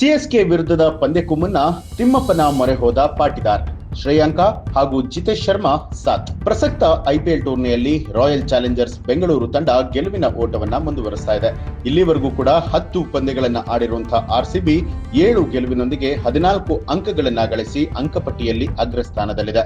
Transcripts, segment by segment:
CSK ವಿರುದ್ಧದ ಪಂದ್ಯಕ್ಕೂ ಮುನ್ನ ತಿಮ್ಮಪ್ಪನ ಮೊರೆ ಹೋದ ಪಾಟಿದಾರ್. ಶ್ರೇಯಾಂಕ ಹಾಗೂ ಜಿತೇಶ್ ಶರ್ಮಾ ಸಾಥ್. ಪ್ರಸಕ್ತ ಐಪಿಎಲ್ ಟೂರ್ನಿಯಲ್ಲಿ ರಾಯಲ್ ಚಾಲೆಂಜರ್ಸ್ ಬೆಂಗಳೂರು ತಂಡ ಗೆಲುವಿನ ಓಟವನ್ನ ಮುಂದುವರಿಸ್ತಾ ಇದೆ. ಇಲ್ಲಿವರೆಗೂ ಕೂಡ 10 ಪಂದ್ಯಗಳನ್ನ ಆಡಿರುವಂತಹ ಆರ್ಸಿಬಿ 7 ಗೆಲುವಿನೊಂದಿಗೆ 14 ಅಂಕಗಳನ್ನ ಗಳಿಸಿ ಅಂಕಪಟ್ಟಿಯಲ್ಲಿ ಅಗ್ರಸ್ಥಾನದಲ್ಲಿದೆ.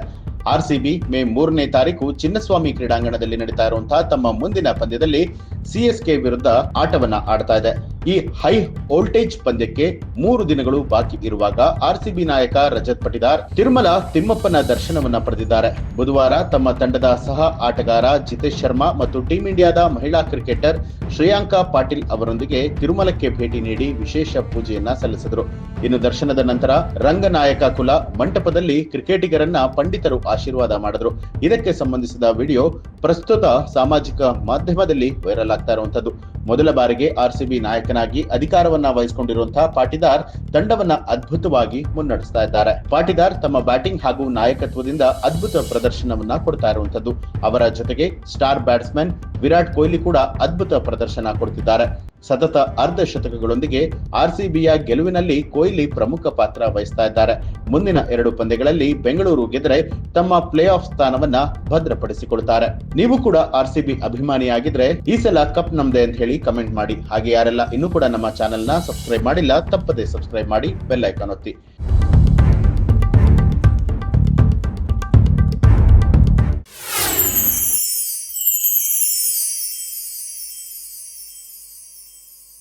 ಆರ್ಸಿಬಿ ಮೇ 3ನೇ ತಾರೀಕು ಚಿನ್ನಸ್ವಾಮಿ ಕ್ರೀಡಾಂಗಣದಲ್ಲಿ ನಡೀತಾ ಇರುವಂತಹ ತಮ್ಮ ಮುಂದಿನ ಪಂದ್ಯದಲ್ಲಿ ಸಿಎಸ್ಕೆ ವಿರುದ್ಧ ಆಟವನ್ನ ಆಡ್ತಾ ಇದೆ. ಈ ಹೈ ವೋಲ್ಟೇಜ್ ಪಂದ್ಯಕ್ಕೆ 3 ದಿನಗಳು ಬಾಕಿ ಇರುವಾಗ ಆರ್ಸಿಬಿ ನಾಯಕ ರಜತ್ ಪಟಿದಾರ್ ತಿರುಮಲ ತಿಮ್ಮಪ್ಪನ ದರ್ಶನವನ್ನ ಪಡೆದಿದ್ದಾರೆ. ಬುಧವಾರ ತಮ್ಮ ತಂಡದ ಸಹ ಆಟಗಾರ ಜಿತೇಶ್ ಶರ್ಮಾ ಮತ್ತು ಟೀಂ ಇಂಡಿಯಾದ ಮಹಿಳಾ ಕ್ರಿಕೆಟರ್ ಶ್ರೇಯಾಂಕ ಪಾಟೀಲ್ ಅವರೊಂದಿಗೆ ತಿರುಮಲಕ್ಕೆ ಭೇಟಿ ನೀಡಿ ವಿಶೇಷ ಪೂಜೆಯನ್ನ ಸಲ್ಲಿಸಿದರು. ಇನ್ನು ದರ್ಶನದ ನಂತರ ರಂಗನಾಯಕ ಕುಲ ಮಂಟಪದಲ್ಲಿ ಕ್ರಿಕೆಟಿಗರನ್ನ ಪಂಡಿತರು ಆಶೀರ್ವಾದ ಮಾಡಿದ್ರು. ಇದಕ್ಕೆ ಸಂಬಂಧಿಸಿದ ವಿಡಿಯೋ ಪ್ರಸ್ತುತ ಸಾಮಾಜಿಕ ಮಾಧ್ಯಮದಲ್ಲಿ ವೈರಲ್ ಆಗ್ತಾ ಇರುವಂತದ್ದು. ಮೊದಲ ಬಾರಿಗೆ ಆರ್ಸಿಬಿ ನಾಯಕನಾಗಿ ಅಧಿಕಾರವನ್ನ ವಹಿಸಿಕೊಂಡಿರುವಂತಹ ಪಾಟಿದಾರ್ ತಂಡವನ್ನ ಅದ್ಭುತವಾಗಿ ಮುನ್ನಡೆಸ್ತಾ ಇದ್ದಾರೆ. ಪಾಟಿದಾರ್ ತಮ್ಮ ಬ್ಯಾಟಿಂಗ್ ಹಾಗೂ ನಾಯಕತ್ವದಿಂದ ಅದ್ಭುತ ಪ್ರದರ್ಶನವನ್ನ ಕೊಡ್ತಾ ಇರುವಂತದ್ದು. ಅವರ ಜೊತೆಗೆ ಸ್ಟಾರ್ ಬ್ಯಾಟ್ಸ್ಮನ್ ವಿರಾಟ್ ಕೊಹ್ಲಿ ಕೂಡ ಅದ್ಭುತ ಪ್ರದರ್ಶನ ಕೊಡ್ತಿದ್ದಾರೆ. ಸತತ ಅರ್ಧ ಶತಕಗಳೊಂದಿಗೆ ಆರ್ಸಿಬಿಯ ಗೆಲುವಿನಲ್ಲಿ ಕೊಹ್ಲಿ ಪ್ರಮುಖ ಪಾತ್ರ ವಹಿಸ್ತಾ ಇದ್ದಾರೆ. ಮುಂದಿನ 2 ಪಂದ್ಯಗಳಲ್ಲಿ ಬೆಂಗಳೂರು ಗೆದ್ರೆ ತಮ್ಮ ಪ್ಲೇ ಆಫ್ ಸ್ಥಾನವನ್ನ ಭದ್ರಪಡಿಸಿಕೊಳ್ತಾರೆ. ನೀವು ಕೂಡ ಆರ್ಸಿಬಿ ಅಭಿಮಾನಿಯಾಗಿದ್ರೆ ಈ ಸಲ ಕಪ್ ನಮ್ದೆ ಅಂತ ಹೇಳಿ ಕಮೆಂಟ್ ಮಾಡಿ. ಹಾಗೆ ಯಾರೆಲ್ಲ ಇನ್ನೂ ಕೂಡ ನಮ್ಮ ಚಾನೆಲ್ ನ ಸಬ್ಸ್ಕ್ರೈಬ್ ಮಾಡಿಲ್ಲ ತಪ್ಪದೆ ಸಬ್ಸ್ಕ್ರೈಬ್ ಮಾಡಿ, ಬೆಲ್ ಐಕಾನ್ ಒತ್ತಿ.